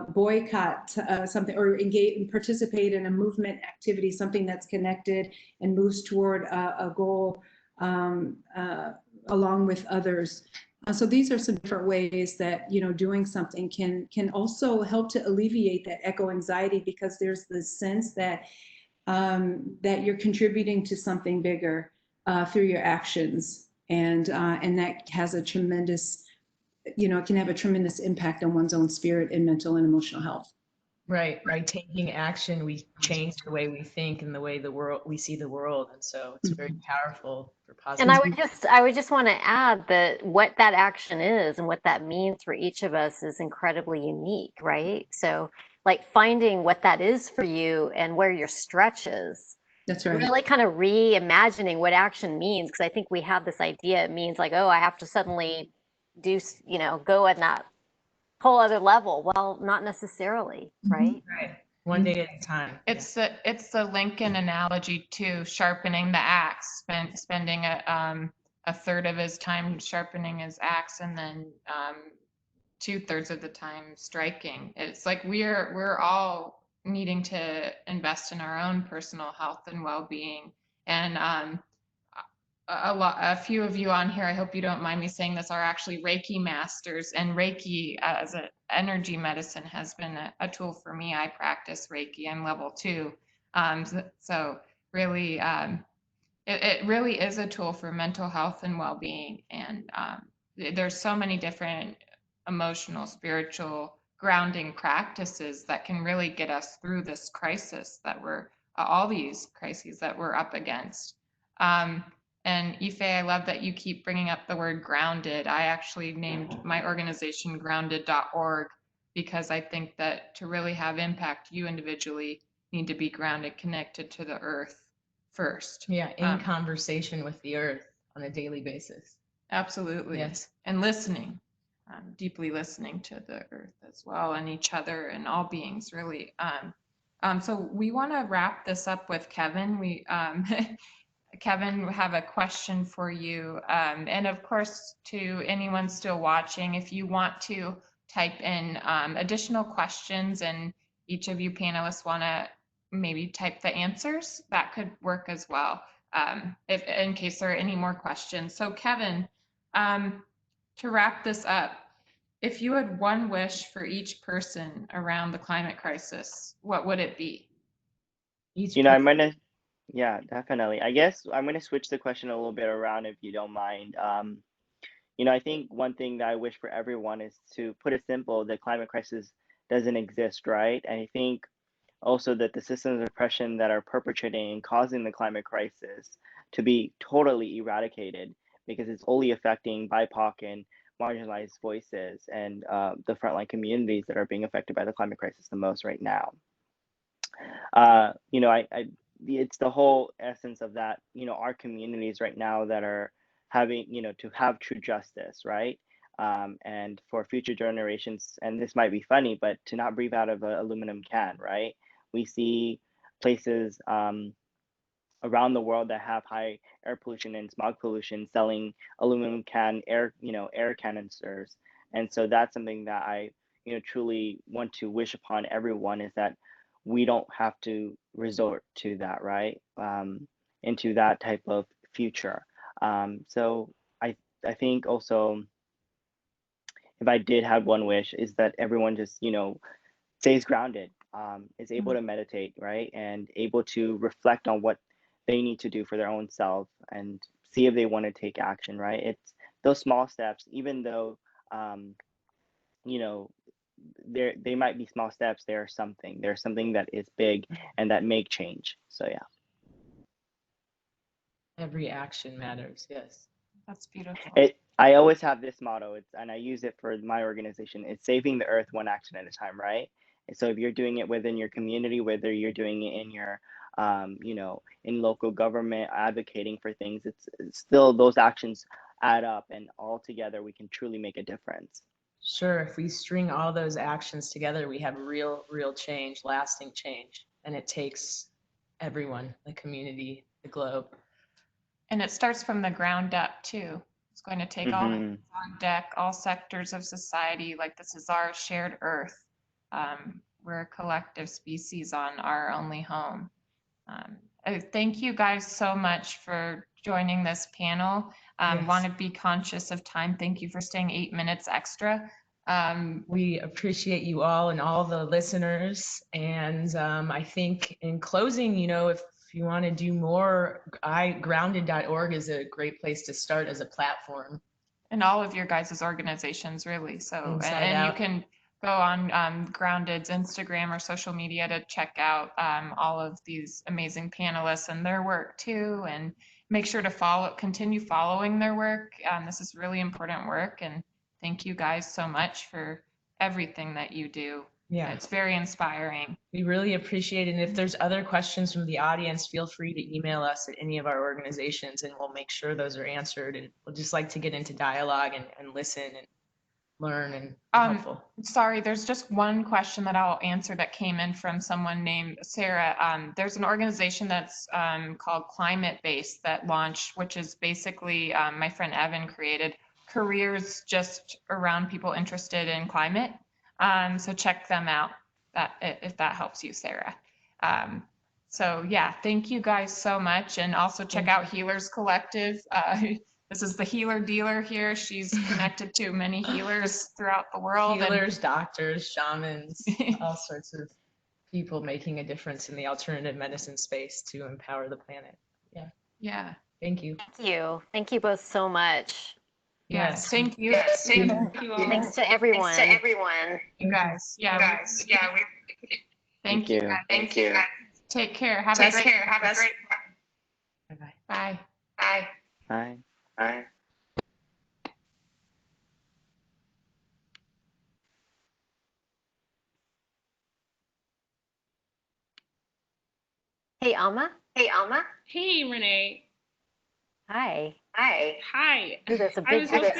Boycott something, or engage and participate in a movement activity, something that's connected and moves toward a goal along with others. So these are some different ways that doing something can also help to alleviate that eco anxiety, because there's this sense that that you're contributing to something bigger through your actions, and that has a tremendous, it can have a tremendous impact on one's own spirit and mental and emotional health. Right. By taking action, we change the way we think and the way we see the world. And so it's very powerful for And positive. I would just want to add that what that action is and what that means for each of us is incredibly unique, right? So like finding what that is for you and where your stretch is. That's right. Really kind of reimagining what action means, because I think we have this idea it means like, oh, I have to suddenly do, go at that whole other level. Well, not necessarily, right? Right. One day at a time. It's the Lincoln analogy to sharpening the axe, spending a third of his time sharpening his axe, and then 2/3 of the time striking. It's like we're all needing to invest in our own personal health and well-being. And a few of you on here, I hope you don't mind me saying this, are actually Reiki masters, and Reiki as an energy medicine has been a tool for me. I practice Reiki. I'm level 2. So really, it really is a tool for mental health and well-being. And there's so many different emotional, spiritual grounding practices that can really get us through this crisis that all these crises that we're up against. And Ife, I love that you keep bringing up the word grounded. I actually named my organization grounded.org because I think that to really have impact, you individually need to be grounded, connected to the earth first. Yeah, in conversation with the earth on a daily basis. Absolutely. Yes. And listening, deeply listening to the earth as well, and each other and all beings, really. So we want to wrap this up with Kevin. Kevin, we have a question for you. And of course, to anyone still watching, if you want to type in additional questions and each of you panelists want to maybe type the answers, that could work as well, if in case there are any more questions. So Kevin, to wrap this up, if you had one wish for each person around the climate crisis, what would it be? I'm gonna, yeah, definitely. I guess I'm gonna switch the question a little bit around if you don't mind. I think one thing that I wish for everyone is, to put it simple, the climate crisis doesn't exist, right? And I think also that the systems of oppression that are perpetrating and causing the climate crisis to be totally eradicated, because it's only affecting BIPOC and marginalized voices and the frontline communities that are being affected by the climate crisis the most right now. It's the whole essence of that, our communities right now that are having, to have true justice, right? And for future generations, and this might be funny, but to not breathe out of an aluminum can, right? We see places around the world that have high air pollution and smog pollution selling aluminum can air canisters. And so that's something that I, truly want to wish upon everyone, is that we don't have to resort to that, right? Into that type of future. So I think also, if I did have one wish, is that everyone just, stays grounded, is able to meditate, right? And able to reflect on what they need to do for their own self and see if they want to take action, right? It's those small steps, even though, you know, they might be small steps, there's something that is big and that make change. So yeah. Every action matters. Yes. That's beautiful. I always have this motto, and I use it for my organization. It's saving the earth one action at a time, right? And so if you're doing it within your community, whether you're doing it in your, in local government, advocating for things, it's still those actions add up, and all together we can truly make a difference. Sure. If we string all those actions together, we have real change, lasting change. And it takes everyone, the community, the globe. And it starts from the ground up too. It's going to take all hands on deck, all sectors of society. Like, this is our shared earth. We're a collective species on our only home. Thank you guys so much for joining this panel. Yes. Want to be conscious of time. Thank you for staying 8 minutes extra. We appreciate you all and all the listeners. And I think in closing, if you want to do more, grounded.org is a great place to start as a platform. And all of your guys' organizations, really. So, and you can go on Grounded's Instagram or social media to check out all of these amazing panelists and their work too, and make sure to continue following their work. This is really important work, and thank you guys so much for everything that you do. Yeah, It's very inspiring. we really appreciate it. And if there's other questions from the audience, feel free to email us at any of our organizations and we'll make sure those are answered. And we'll just like to get into dialogue and listen and learn and be helpful. Sorry, there's just one question that I'll answer that came in from someone named Sarah. There's an organization that's called Climate Based that launched, which is basically my friend Evan created careers just around people interested in climate. So check them out if that helps you, Sarah. So yeah, thank you guys so much. And also check out Healers Collective. This is the healer dealer here. She's connected to many healers throughout the world. Healers, doctors, shamans, all sorts of people making a difference in the alternative medicine space to empower the planet. Yeah. Yeah. Thank you. Thank you. Thank you both so much. Yes. Thank you. Thank you all. Thanks to everyone. You guys. Yeah. Thank you. Thank you. Take care. Have a great. Bye-bye. Bye. Bye. Hey, Alma. Hey, Renee. Hi. Hi. Ooh, that's a I big was hoping